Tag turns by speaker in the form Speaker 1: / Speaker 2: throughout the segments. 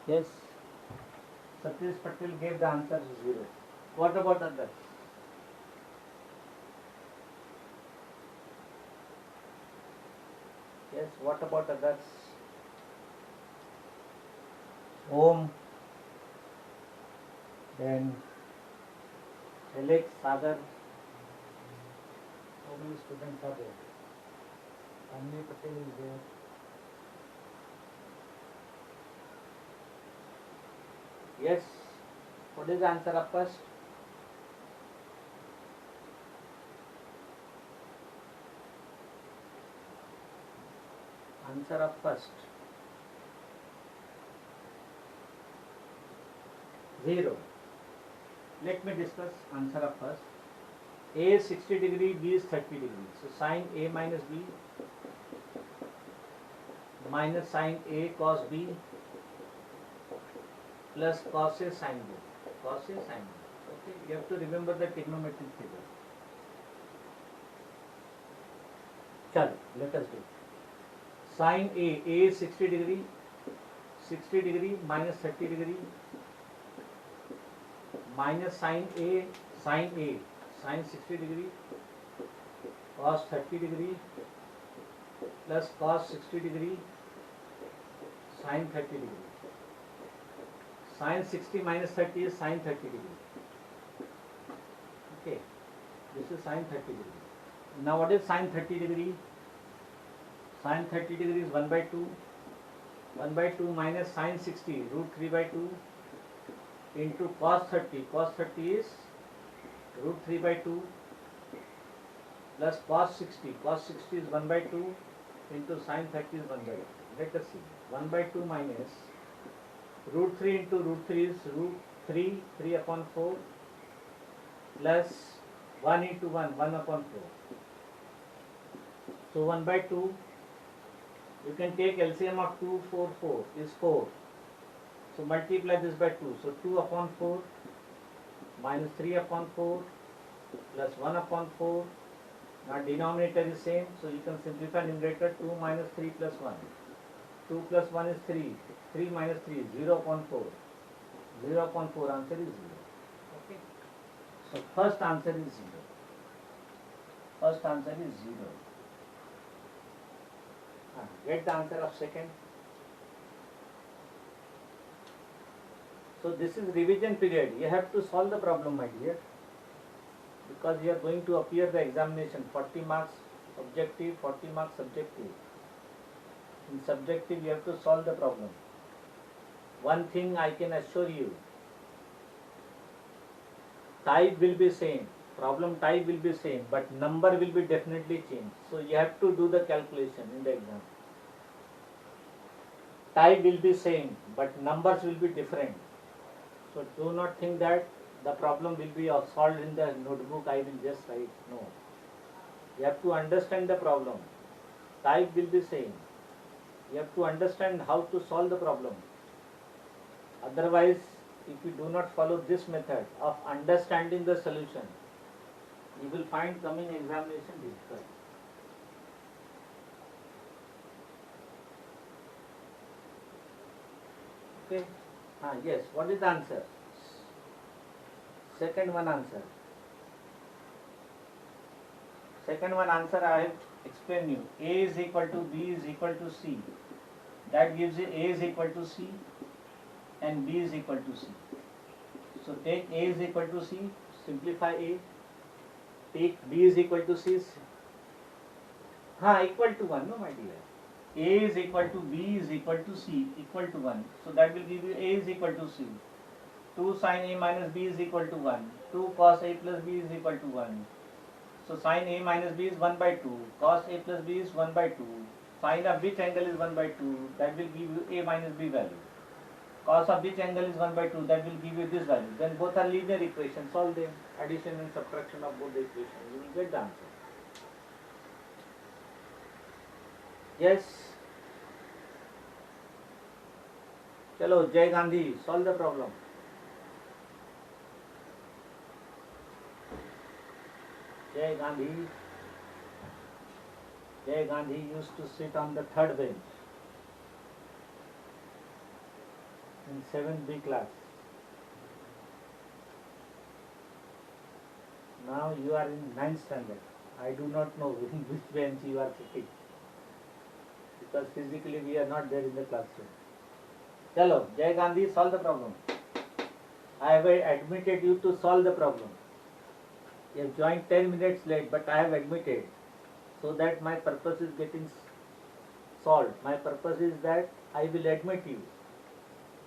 Speaker 1: Yes, Satish Patel gave the answer 0. What about others? Yes, what about others? Om, then Alex, Sagar. How many students are there? Tanvi Patel is there. Yes, what is the answer of first? Answer of first. 0. Let me discuss answer of first. A is 60 degree, B is 30 degree. So sin A minus B minus sin A cos B plus cos A sin B. Cos A sin B. Okay, you have to remember the trigonometric figure. Chalo, let us do. Sin A is 60 degree, 60 degree minus 30 degree minus sin A, sin 60 degree cos 30 degree plus cos 60 degree sin 30 degree. Sin 60 minus 30 is sin 30 degree. Okay, this is sin 30 degree. Now what is sin 30 degree? Sin 30 degree is 1 by 2. 1 by 2 minus sin 60 root 3 by 2 into cos 30. Cos 30 is root 3 by 2 plus cos 60. Cos 60 is 1 by 2 into sin 30 is 1 by 2. Let us see. 1 by 2 minus root 3 into root 3 is root 3, 3 upon 4 plus 1 into 1, 1 upon 4. So 1 by 2, you can take LCM of 2, 4, 4 is 4. So multiply this by 2. So 2 upon 4 minus 3 upon 4 plus 1 upon 4. Now denominator is same. So you can simplify numerator. 2 minus 3 plus 1. 2 plus 1 is 3. 3 minus 3 is 0 upon 4. 0 upon 4 answer is 0. Okay. So first answer is 0. First answer is 0. Get the answer of second. So this is revision period. You have to solve the problem, my dear, because you are going to appear the examination. 40 marks objective, 40 marks subjective. In subjective, you have to solve the problem. One thing I can assure you, type will be same, problem type will be same, but number will be definitely changed. So you have to do the calculation in the exam. Type will be same, but numbers will be different. So do not think that the problem will be solved in the notebook, I will just write. No. You have to understand the problem. Type will be same. You have to understand how to solve the problem. Otherwise, if you do not follow this method of understanding the solution, you will find coming examination difficult. Okay. Yes, what is the answer? Second one answer. Second one answer I have explained you. A is equal to B is equal to C. That gives you A is equal to C and B is equal to C. So take A is equal to C, simplify A. Take B is equal to C. Equal to 1, no my dear. A is equal to B is equal to C equal to 1. So that will give you A is equal to C. 2 sin A minus B is equal to 1. 2 cos A plus B is equal to 1. So sin A minus B is 1 by 2. Cos A plus B is 1 by 2. Sin of which angle is 1 by 2? That will give you A minus B value. Cos of which angle is 1 by 2? That will give you this value. Then both are linear equations. Solve them. Addition and subtraction of both the equations. You will get the answer. Yes. Chalo, Jai Gandhi, solve the problem. Jai Gandhi. Jai Gandhi used to sit on the third bench. in 7th B class. Now you are in 9th standard. I do not know in which bench you are sitting, because physically we are not there in the classroom. Chalo, Jai Gandhi, solve the problem. I have admitted you to solve the problem. You have joined 10 minutes late, but I have admitted, so that my purpose is getting solved. My purpose is that I will admit you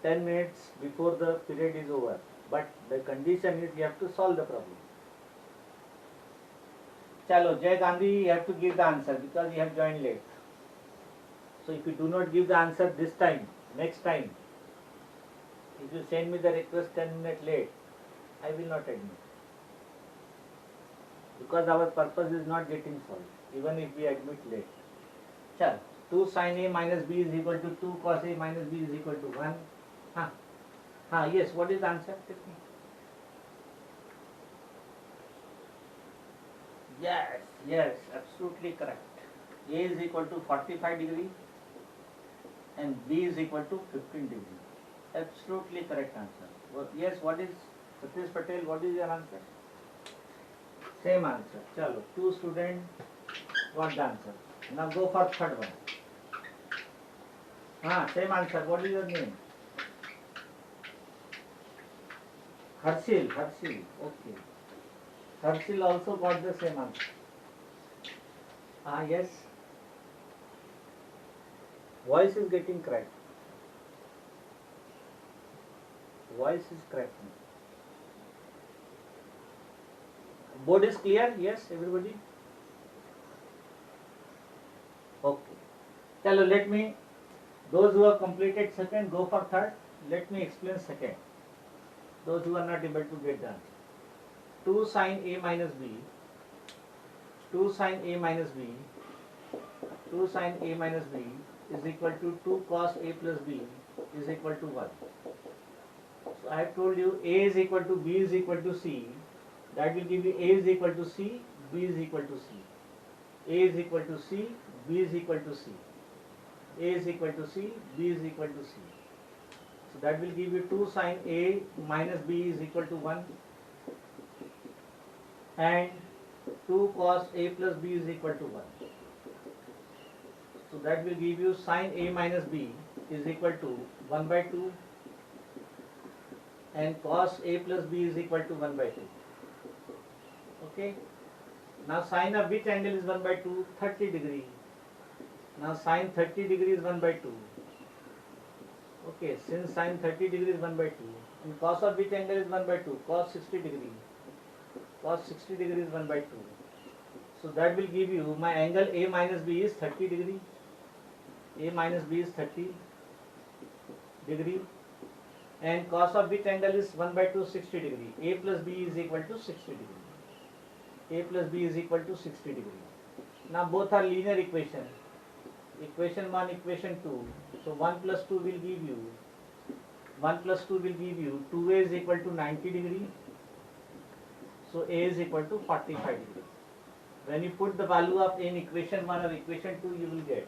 Speaker 1: 10 minutes before the period is over, but the condition is you have to solve the problem. Chalo, Jai Gandhi, you have to give the answer because you have joined late. So if you do not give the answer this time, next time, if you send me the request 10 minutes late, I will not admit. Because our purpose is not getting solved, even if we admit late. Chal, 2 sin A minus B is equal to 2 cos A minus B is equal to 1. Yes, what is the answer? Tell me. Yes, absolutely correct. A is equal to 45 degree and B is equal to 15 degree. Absolutely correct answer. Yes, what is, Satish Patel, what is your answer? Same answer. Chalo, 2 students got the answer. Now go for third one. Same answer. What is your name? Harshil. Okay. Harshil also got the same answer. Yes. Voice is getting cracked. Voice is cracking. Board is clear? Yes, everybody? Okay. Chalo, let me, those who have completed second, go for third. Let me explain second. Those who are not able to get the answer. 2 sin A minus B, 2 sin A minus B, 2 sin A minus B is equal to 2 cos A plus B is equal to 1. So I have told you A is equal to B is equal to C. That will give you A is equal to C, B is equal to C. A is equal to C, B is equal to C. A is equal to C, B is equal to C. So that will give you 2 sin A minus B is equal to 1 and 2 cos A plus B is equal to 1. So that will give you sin A minus B is equal to 1 by 2 and cos A plus B is equal to 1 by 2. Okay. Now sin of which angle is 1 by 2? 30 degree. Now sin 30 degree is 1 by 2. Okay, since sin 30 degree is 1 by 2. And cos of which angle is 1 by 2? Cos 60 degree. Cos 60 degree is 1 by 2. So that will give you, my angle A minus B is 30 degree. A minus B is 30 degree. And cos of which angle is 1 by 2? 60 degree. A plus B is equal to 60 degree. A plus B is equal to 60 degree. Now both are linear equation. Equation 1, equation 2. So 1 plus 2 will give you, 2A is equal to 90 degree. So A is equal to 45 degree. When you put the value of A in equation 1 or equation 2, you will get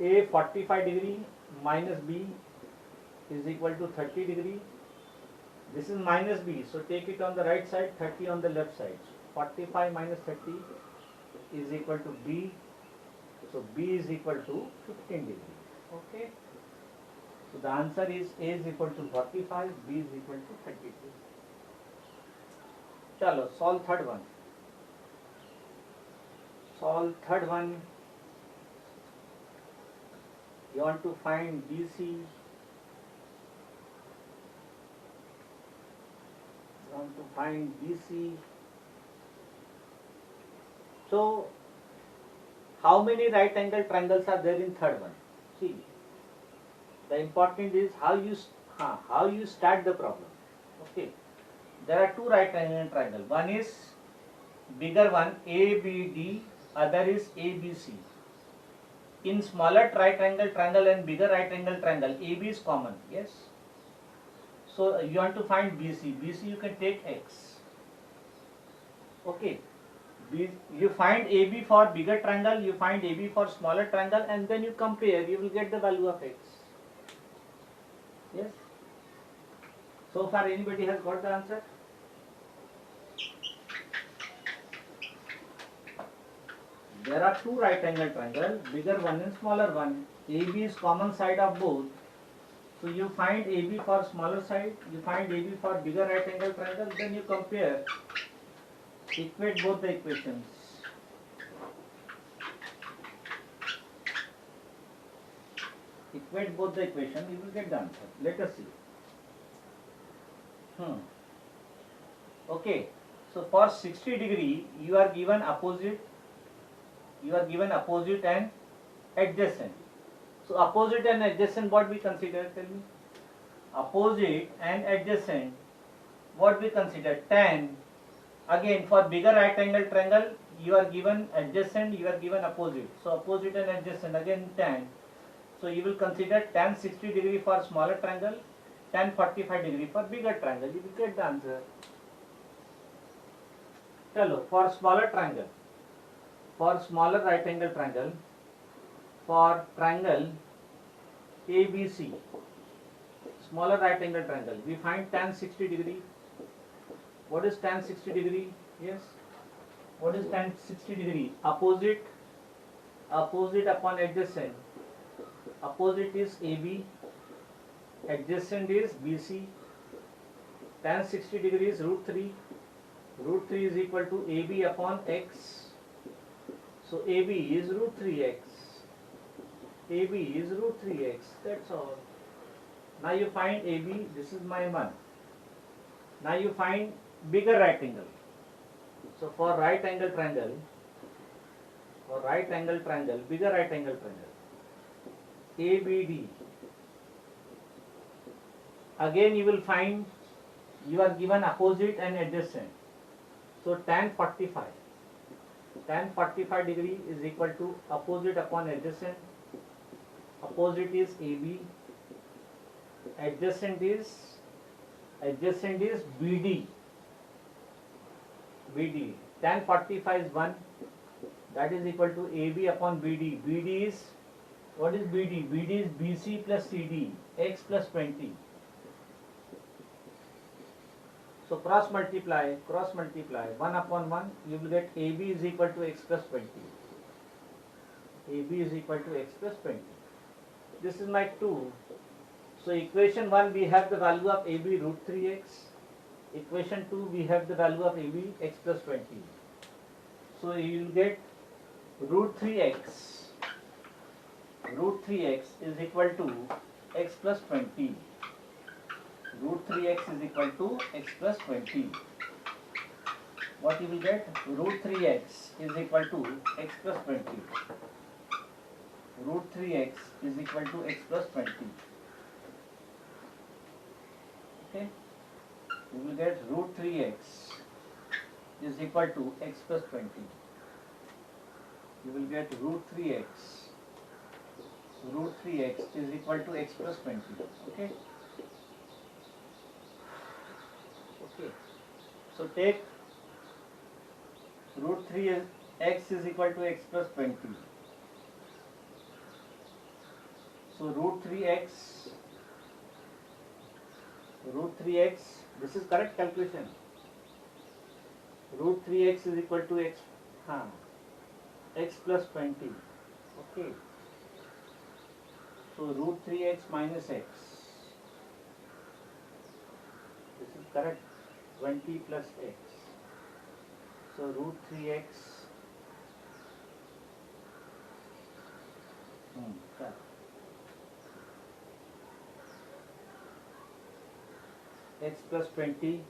Speaker 1: A 45 degree minus B is equal to 30 degree. This is minus B, so take it on the right side, 30 on the left side. 45 minus 30 is equal to B. So B is equal to 15 degree. Okay. So the answer is A is equal to 45, B is equal to 32. Chalo, solve third one. You want to find BC. So how many right angle triangles are there in third one? See, the important is how you start the problem. Okay, there are 2 right angle triangle. One is bigger one ABD, other is ABC. In smaller right angle triangle and bigger right angle triangle, AB is common. Yes. So you want to find BC. BC you can take X. Okay. You find AB for bigger triangle, you find AB for smaller triangle, and then you compare, you will get the value of X. Yes. So far anybody has got the answer? There are two right angle triangles, bigger one and smaller one. AB is common side of both. So you find AB for smaller side, you find AB for bigger right angle triangle, then you compare, equate both the equations. Equate both the equation, you will get the answer. Let us see. Okay, so for 60 degree, you are given opposite and adjacent. So opposite and adjacent, what we consider? Tell me. Opposite and adjacent, what we consider? Tan. Again, for bigger right angle triangle, you are given adjacent, you are given opposite. So opposite and adjacent, again tan. So you will consider tan 60 degree for smaller triangle, tan 45 degree for bigger triangle. You will get the answer. Chalo, for smaller triangle, for smaller right angle triangle, for triangle ABC, smaller right angle triangle, we find tan 60 degree. What is tan 60 degree? Yes. What is tan 60 degree? Opposite upon adjacent. Opposite is AB, adjacent is BC. Tan 60 degree is root 3. Root 3 is equal to AB upon X. So AB is root 3x. AB is root 3x. That's all. Now you find AB. This is my 1. Now you find bigger right angle. So for right angle triangle, bigger right angle triangle, ABD. Again you will find, you are given opposite and adjacent. So tan 45. Tan 45 degree is equal to opposite upon adjacent. Opposite is AB. Adjacent is BD. BD. Tan 45 is 1. That is equal to AB upon BD. BD is, what is BD? BD is BC plus CD. X plus 20. So cross multiply. 1 upon 1, you will get AB is equal to X plus 20. AB is equal to X plus 20. This is my 2. So equation 1, we have the value of AB root 3x. Equation 2, we have the value of AB X plus 20. So you will get root 3x. Root 3x is equal to X plus 20. Root 3x is equal to X plus 20. What you will get? Root 3x is equal to X plus 20. Root 3x is equal to X plus 20. Okay? You will get root 3x is equal to X plus 20. You will get root 3x. Root 3x is equal to X plus 20. Okay? Okay. So take root 3x is equal to X plus 20. So root 3x, this is correct calculation. Root 3x is equal to X plus 20. Okay. So root 3x minus x. This is correct. 20 plus x. So root 3x. X plus 20.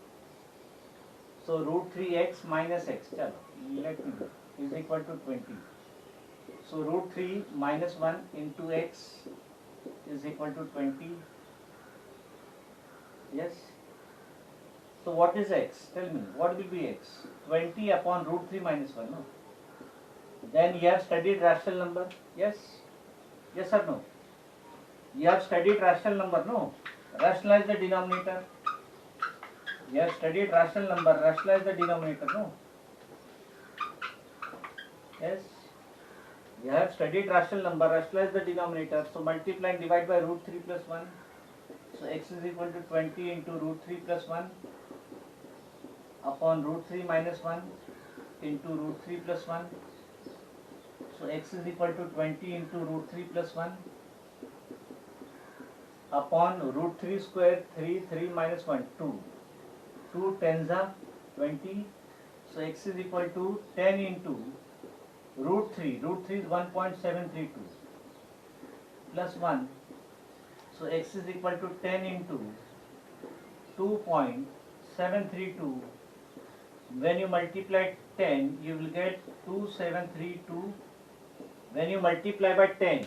Speaker 1: So root 3x minus x. Chalo, let me do. Is equal to 20. So root 3 minus 1 into x is equal to 20. Yes. So what is x? Tell me, what will be x? 20 upon root 3 minus 1, no? Then you have studied rational number, yes? Yes or no? You have studied rational number, no? Rationalize the denominator. You have studied rational number, rationalize the denominator, no? Yes? You have studied rational number, rationalize the denominator. So multiply and divide by root 3 plus 1. So x is equal to 20 into root 3 plus 1 upon root 3 minus 1 into root 3 plus 1. So x is equal to 20 into root 3 plus 1 upon root 3 square 3, 3 minus 1, 2. 2 tens are 20. So x is equal to 10 into root 3. Root 3 is 1.732 plus 1. So x is equal to 10 into 2.732. When you multiply 10, you will get 2732. When you multiply by 10,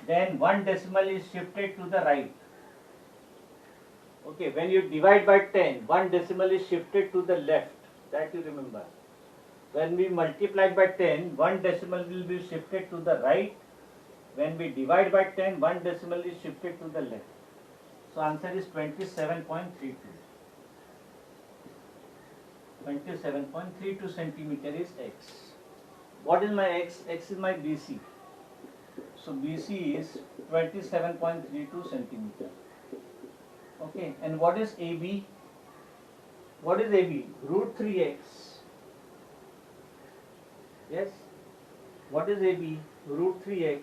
Speaker 1: then one decimal is shifted to the right. Okay, when you divide by 10, one decimal is shifted to the left. That you remember. When we multiply by 10, one decimal will be shifted to the right. When we divide by 10, one decimal is shifted to the left. So answer is 27.32. 27.32 centimeter is x. What is my x? X is my BC. So BC is 27.32 centimeter. Okay, and what is AB? What is AB? Root 3x. Yes. What is AB? Root 3x.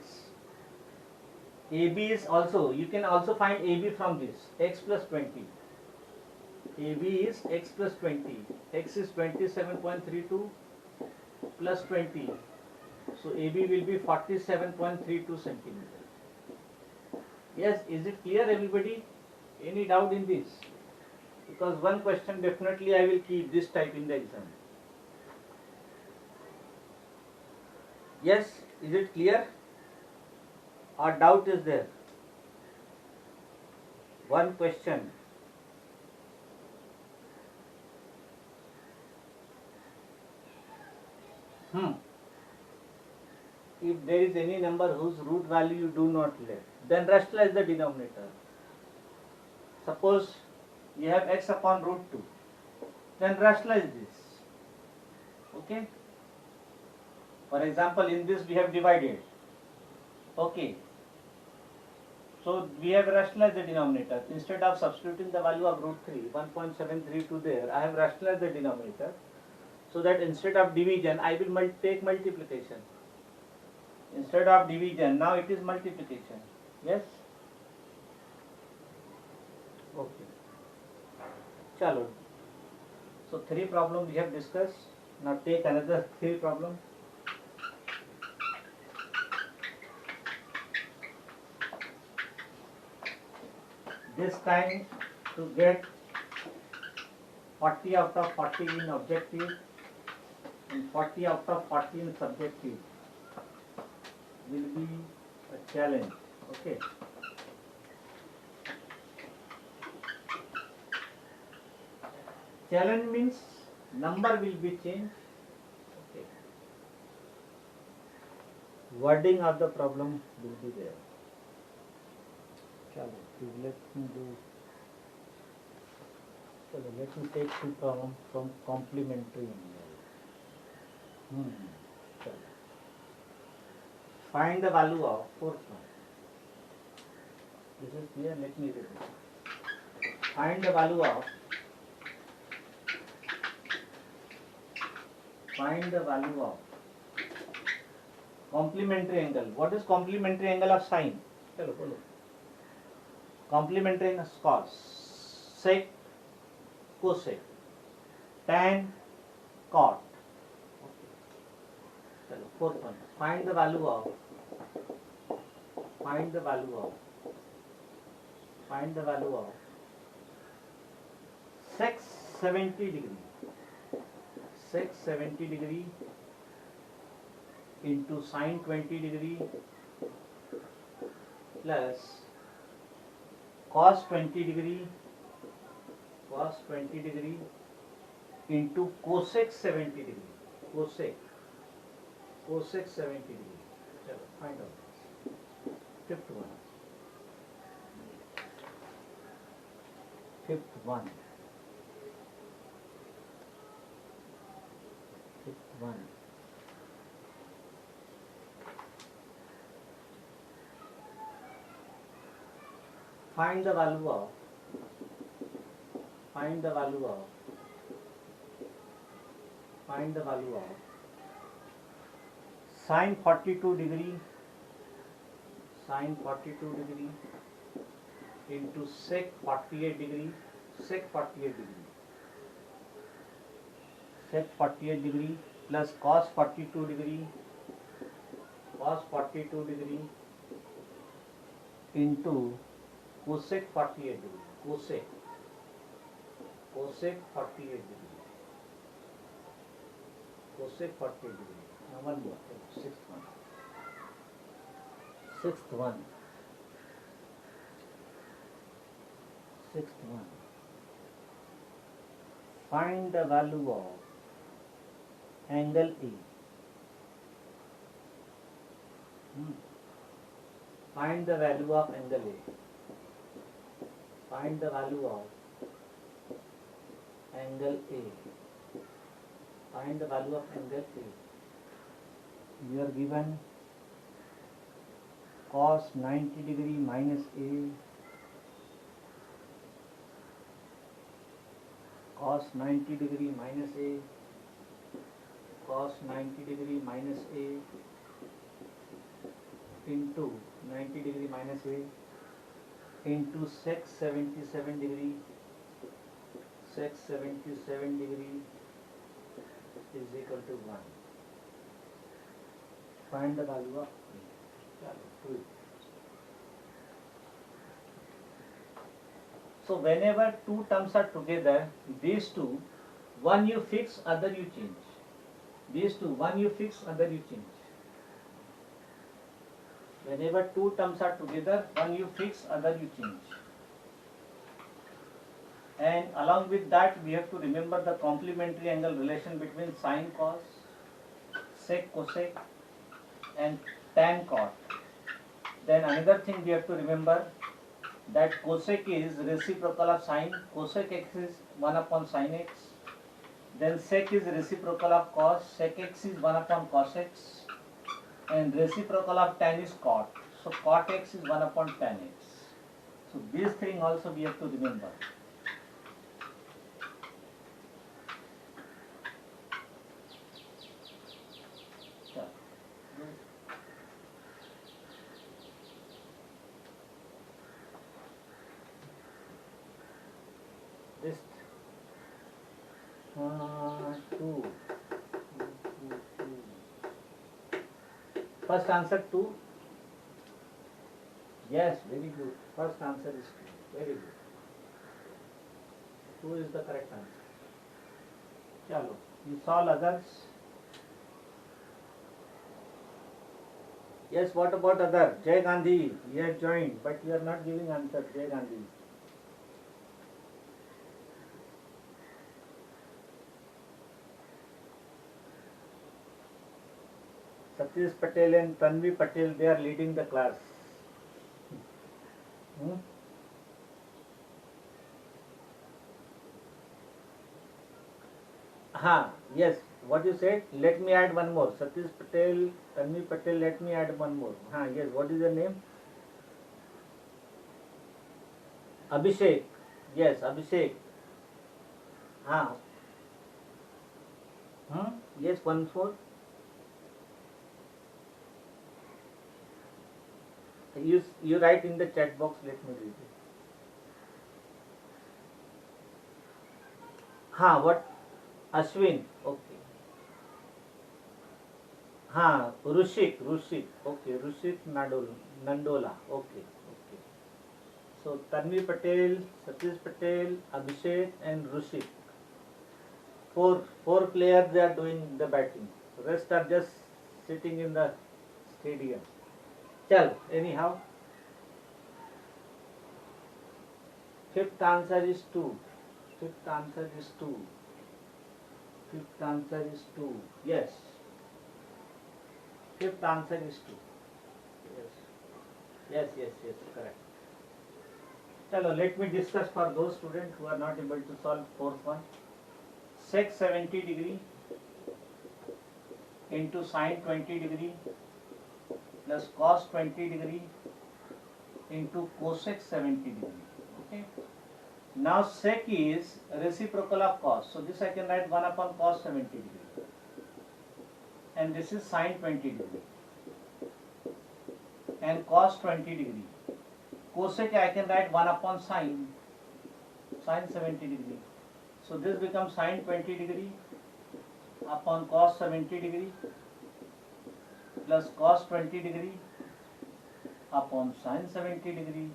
Speaker 1: AB is also, you can also find AB from this, x plus 20. AB is x plus 20. X is 27.32 plus 20. So AB will be 47.32 centimeter. Yes, is it clear everybody? Any doubt in this? Because one question definitely I will keep this type in the exam. Yes, is it clear? Or doubt is there? One question. If there is any number whose root value you do not let, then rationalize the denominator. Suppose you have x upon root 2, then rationalize this. Okay? For example, in this we have divided. Okay. So we have rationalized the denominator. Instead of substituting the value of root 3, 1.732 there, I have rationalized the denominator. So that instead of division, I will take multiplication. Instead of division, now it is multiplication. Yes? Okay. Chalo. So 3 problems we have discussed. Now take another 3 problems. This time to get 40 out of 40 in objective and 40 out of 40 in subjective will be a challenge. Okay. Challenge means number will be changed. Okay. Wording of the problem will be there. Chalo, let me do. Chalo, let me take 2 problems from complementary angle. Chalo. Find the value of fourth one. This is clear. Let me read it. Find the value of. Find the value of complementary angle. What is complementary angle of sine? Chalo, follow. Complementary angle cos, sec, cosec, tan, cot. Okay. Chalo, fourth one. Find the value of. Find the value of. Find the value of sec 70 degree. Sec 70 degree into sine 20 degree plus cos 20 degree into cosec 70 degree. Cosec 70 degree. Chalo, find out this. Fifth one. Fifth one. find the value of find the value of sine 42 degree into sec 48 degree sec 48 degree plus cos 42 degree into cosec 48 degree cosec 48 degree now one more sixth one find the value of angle A. Find the value of angle A. Find the value of angle A. Find the value of angle A. You are given cos 90 degree minus A, cos 90 degree minus A, cos 90 degree minus A into 90 degree minus A into sec 77 degree is equal to 1. Find the value of A. Do it. So whenever two terms are together, these two, one you fix, other you change. These two, one you fix, other you change. Whenever two terms are together, one you fix, other you change. And along with that, we have to remember the complementary angle relation between sine cos, sec cosec, and tan cot. Then another thing we have to remember that cosec is reciprocal of sine, cosec x is 1 upon sine x. Then sec is reciprocal of cos, sec x is 1 upon cos x. And reciprocal of tan is cot. So cot x is 1 upon tan x. So this thing also we have to remember. This two. First answer 2. Yes, very good. First answer is 2. Very good. 2 is the correct answer. Chalo. You solve others. Yes, what about other? Jay Gandhi, you have joined, but you are not giving answer. Jay Gandhi. Satish Patel and Tanvi Patel, they are leading the class. Yes, what you said? Let me add one more. Satish Patel, Tanvi Patel, let me add one more. Yes, what is your name? Abhishek. Yes, Abhishek. Yes, one more. You write in the chat box, let me read it. What? Ashwin, okay. Rushik, okay. Rushik Nandola, okay. So Tanvi Patel, Satish Patel, Abhishek and Rushik. Four players, they are doing the batting. The rest are just sitting in the stadium. Anyhow. Fifth answer is 2. Yes. Fifth answer is 2. Yes, correct. Let me discuss for those students who are not able to solve fourth one. Sec 70 degree into sine 20 degree plus cos 20 degree into cosec 70 degree. Okay. Now sec is reciprocal of cos. So this I can write 1 upon cos 70 degree. And this is sin 20 degree. And cos 20 degree. Cosec I can write 1 upon sin 70 degree. So this becomes sin 20 degree upon cos 70 degree plus cos 20 degree upon sin 70 degree.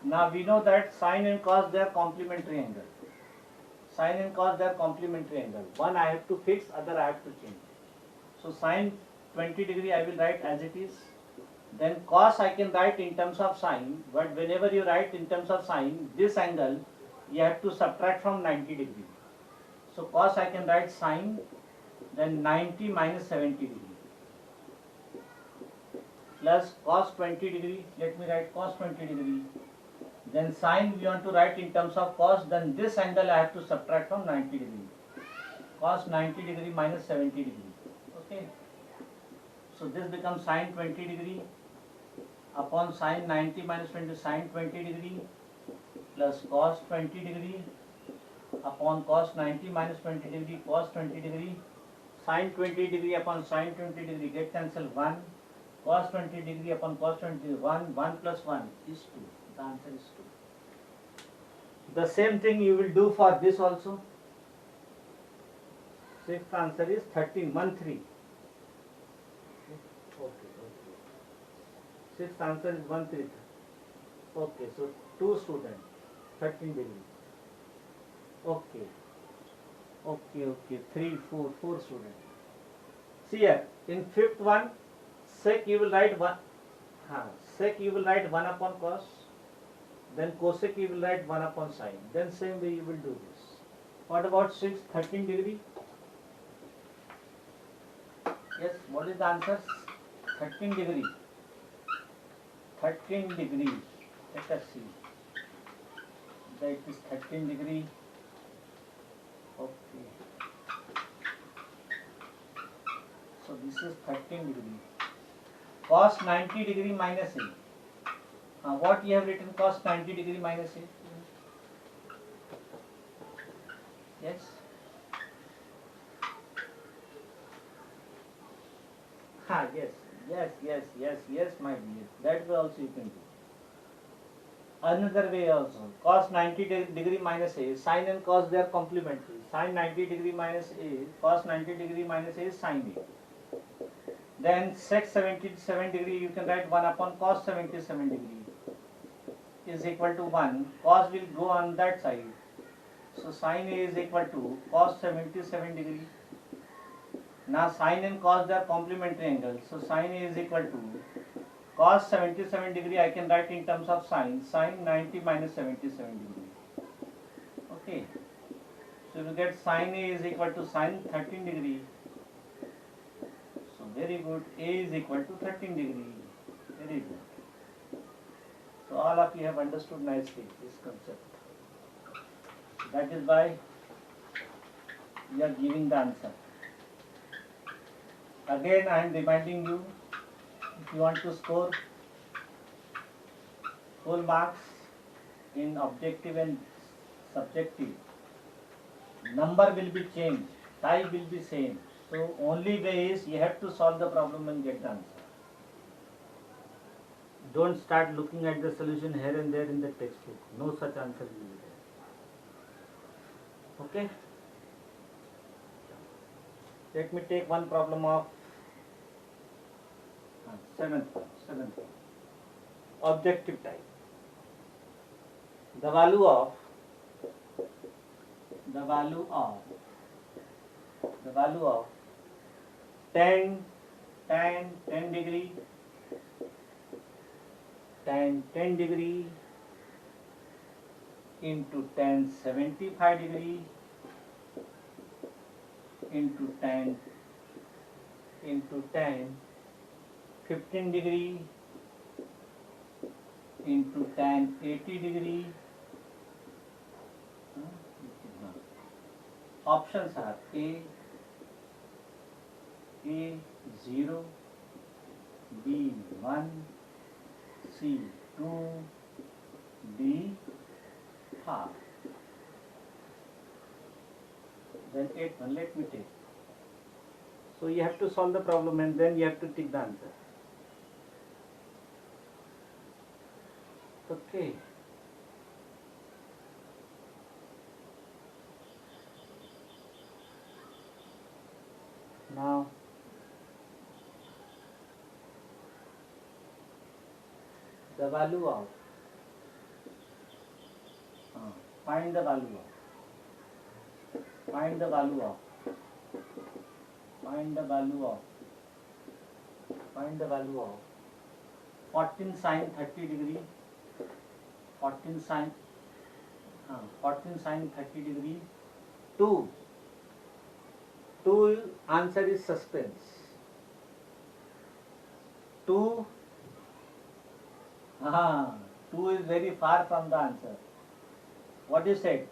Speaker 1: Now we know that sin and cos they are complementary angle. Sin and cos they are complementary angle. One I have to fix, other I have to change. So sin 20 degree I will write as it is. Then cos I can write in terms of sin, but whenever you write in terms of sin, this angle you have to subtract from 90 degree. So cos I can write sin, then 90 minus 70 degree plus cos 20 degree. Let me write cos 20 degree. Then sin we want to write in terms of cos, then this angle I have to subtract from 90 degree. Cos 90 degree minus 70 degree. Okay. So this becomes sin 20 degree upon sin 90 minus 20, sin 20 degree plus cos 20 degree upon cos 90 minus 20 degree, cos 20 degree, sin 20 degree upon sin 20 degree, get cancel 1, cos 20 degree upon cos 20 degree, 1 plus 1 is 2. The answer is 2. The same thing you will do for this also. Sixth answer is 13, 1 3. Okay. Sixth answer is 1 3. Okay, so 2 students, 13 degree. Okay. 3, 4 students. See here, in fifth one, sec you will write 1. Sec you will write 1 upon cos. Then cosec you will write 1 upon sin. Then same way you will do this. What about 6, 13 degree? Yes, what is the answer? 13 degree. 13 degree. Let us see. That is 13 degree. Okay. So this is 13 degree. Cos 90 degree minus A. What you have written cos 90 degree minus A? Yes. Yes, my dear. That way also you can do. Another way also. Cos 90 degree minus A. Sin and cos they are complementary. Sin 90 degree minus A. Cos 90 degree minus A is sin A. Then sec 77 degree you can write 1 upon cos 77 degree is equal to 1. Cos will go on that side. So sin A is equal to cos 77 degree. Now sin and cos they are complementary angles. So sin A is equal to cos 77 degree I can write in terms of sin 90 minus 77 degree. Okay. So you get sin A is equal to sin 13 degree. So very good. A is equal to 13 degree. Very good. So all of you have understood nicely this concept. That is why we are giving the answer. Again I am reminding you, if you want to score full marks in objective and subjective, number will be changed, type will be same. So only way is you have to solve the problem and get the answer. Don't start looking at the solution here and there in the textbook. No such answer will be there. Okay? Let me take one problem of seventh one. Objective type. The value of 10 degree, tan 10 degree into tan 75 degree into tan 15 degree into tan 80 degree. Options are A 0, B 1, C C, 2D half. Then 8 one, let me take. So you have to solve the problem and then you have to take the answer. Okay. Now the value of find the value of 14 sin 30 degree 14 sin 30 degree 2 answer is suspense 2 2 is very far from the answer. What you said?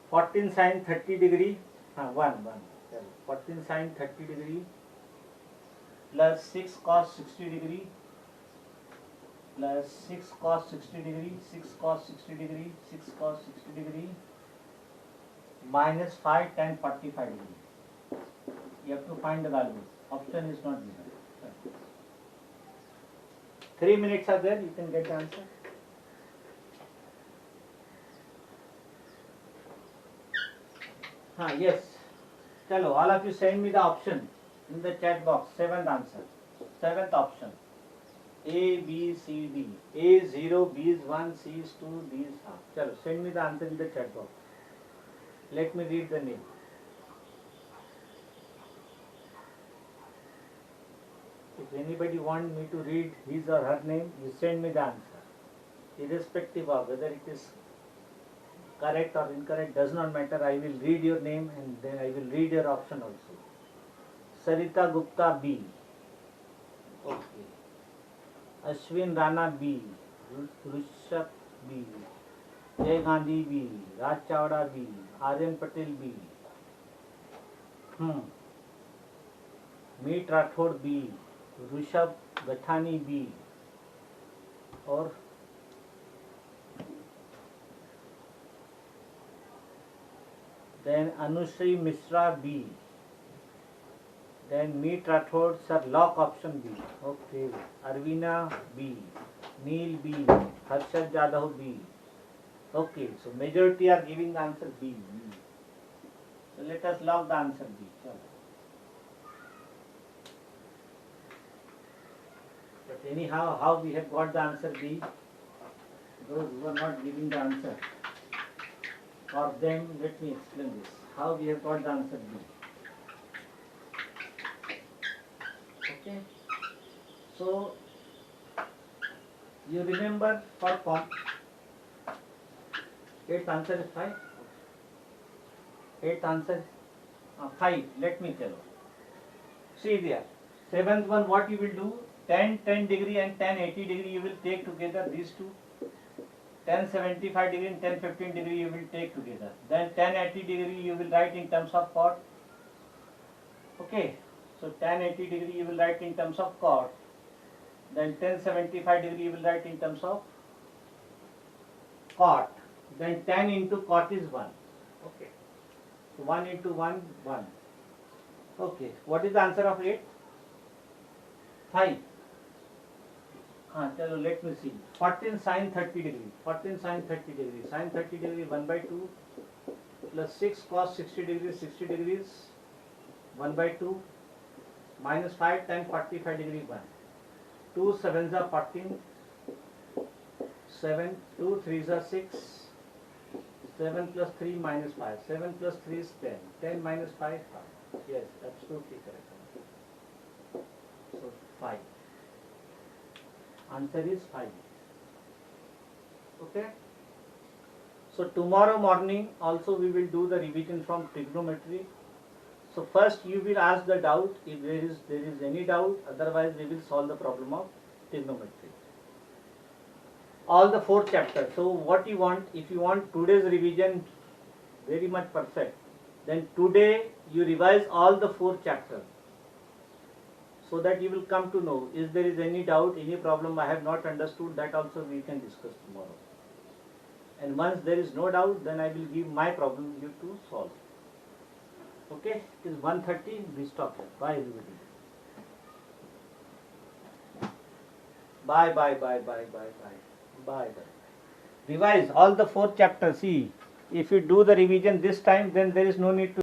Speaker 1: 14 sin 30 degree 14 sin 30 degree plus 6 cos 60 degree plus 6 cos 60 degree 6 cos 60 degree 6 cos 60 degree minus 5 tan 45 degree. You have to find the value. Option is not given. 3 minutes are there, you can get the answer. Yes. Chalo, all of you send me the option in the chat box. 7th answer. 7th option. A, B, C, D. A is 0, B is 1, C is 2, D is half. Chalo, send me the answer in the chat box. Let me read the name. If anybody wants me to read his or her name, you send me the answer. Irrespective of whether it is correct or incorrect, does not matter. I will read your name and then I will read your option also. Sarita Gupta B. Okay. Ashwin Rana B. Rushabh B. Jay Gandhi B. Raj Chawda B. Aryan Patel B. Meet Rathod B. Rushabh Gathani B. Or then Anushree Mishra B. Then Meet Rathod, sir, lock option B. Okay. Arvina B. Neil B. Harshad Jadhav B. Okay, so majority are giving the answer B. So let us lock the answer B. But anyhow, how we have got the answer B? Those who are not giving the answer, for them, let me explain this. How we have got the answer B. Okay. So, you remember for 8th answer is 5. 8th answer 5. Let me tell you. See there. 7th one, what you will do? Tan 10 degree and tan 80 degree you will take together, these two. Tan 75 degree and tan 15 degree you will take together. Then tan 80 degree you will write in terms of cot. Okay. So tan 80 degree you will write in terms of cot. Then tan 75 degree you will write in terms of cot. Then tan into cot is 1. Okay. So 1 into 1, 1. Okay. What is the answer of 8? 5. Chalo, let me see. 14 sin 30 degree. 14 sin 30 degree. Sin 30 degree 1 by 2 plus 6 cos 60 degrees 60 degrees 1 by 2 minus 5 tan 45 degree 1. 2 7s are 14. 7 2 3s are 6. 7 plus 3 minus 5. 7 plus 3 is 10. 10 minus 5 5. Yes, absolutely correct. So 5. Answer is 5. Okay. So tomorrow morning also we will do the revision from trigonometry. So first you will ask the doubt if there is any doubt. Otherwise we will solve the problem of trigonometry. All the 4 chapters. So what you want? If you want today's revision very much perfect, then today you revise all the 4 chapters. so that you will come to know if there is any doubt, any problem I have not understood, that also we can discuss tomorrow. And once there is no doubt, then I will give my problem you to solve. Okay, it is 1:30, we stop here. Bye everybody. Bye, bye, bye, bye, bye, bye, bye, bye. Revise all the 4 chapters. See, if you do the revision this time, then there is no need to